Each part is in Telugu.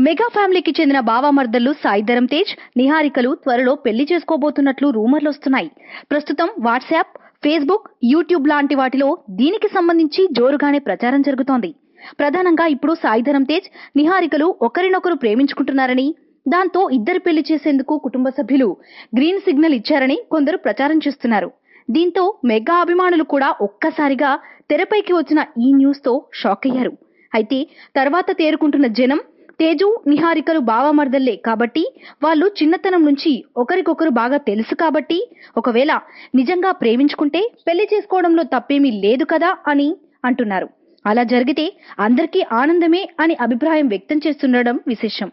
మెగా ఫ్యామిలీకి చెందిన బావమర్దళ్లు సాయి ధరమ్ తేజ్, నిహారికలు త్వరలో పెళ్లి చేసుకోబోతున్నట్లు రూమర్లు వస్తున్నాయి. ప్రస్తుతం వాట్సాప్, ఫేస్బుక్, యూట్యూబ్ లాంటి వాటిలో దీనికి సంబంధించి జోరుగానే ప్రచారం జరుగుతోంది. ప్రధానంగా ఇప్పుడు సాయి ధరమ్ తేజ్, నిహారికలు ఒకరినొకరు ప్రేమించుకుంటున్నారని, దాంతో ఇద్దరు పెళ్లి చేసేందుకు కుటుంబ సభ్యులు గ్రీన్ సిగ్నల్ ఇచ్చారని కొందరు ప్రచారం చేస్తున్నారు. దీంతో మెగా అభిమానులు కూడా ఒక్కసారిగా తెరపైకి వచ్చిన ఈ న్యూస్ తో షాక్ అయ్యారు. అయితే తర్వాత తేరుకుంటున్న జనం, తేజు, నిహారికలు బావమర్దల్లే కాబట్టి, వాళ్ళు చిన్నతనం నుంచి ఒకరికొకరు బాగా తెలుసు కాబట్టి, ఒకవేళ నిజంగా ప్రేమించుకుంటే పెళ్లి చేసుకోవడంలో తప్పేమీ లేదు కదా అని అంటున్నారు. అలా జరిగితే అందరికీ ఆనందమే అని అభిప్రాయం వ్యక్తం చేస్తుండడం విశేషం.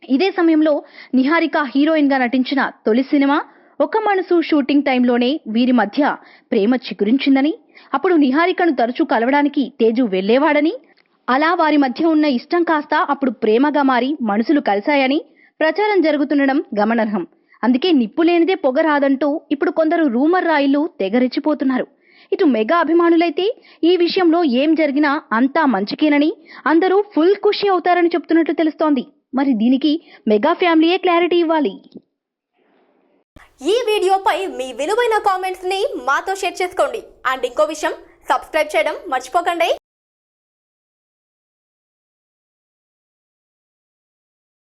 ఇదే సమయంలో నిహారిక హీరోయిన్ గా నటించిన తొలి సినిమా ఒక మనసు షూటింగ్ టైంలోనే వీరి మధ్య ప్రేమ చిగురించిందని, అప్పుడు నిహారికను తరచూ కలవడానికి తేజు వెళ్లేవాడని, అలా వారి మధ్య ఉన్న ఇష్టం కాస్త అప్పుడు ప్రేమగా మారి మనసులు కలిశాయని ప్రచారం జరుగుతుండడం గమనార్హం. అందుకే నిప్పు లేనిదే పొగ రాదంటూ ఇప్పుడు కొందరు రూమర్ రాయిలు తెగరెచ్చిపోతున్నారు. ఇటు మెగా అభిమానులైతే ఈ విషయంలో ఏం జరిగినా అంతా మంచికేనని, అందరూ ఫుల్ ఖుషి అవుతారని చెప్తున్నట్లు తెలుస్తోంది. మరి దీనికి మెగా ఫ్యామిలీయే క్లారిటీ ఇవ్వాలి. ఈ వీడియోపై మీ విలువైన కామెంట్స్ ని మాతో షేర్ చేసుకోండి. అండ్ ఇంకో విషయం, సబ్స్క్రైబ్ చేయడం మర్చిపోకండి.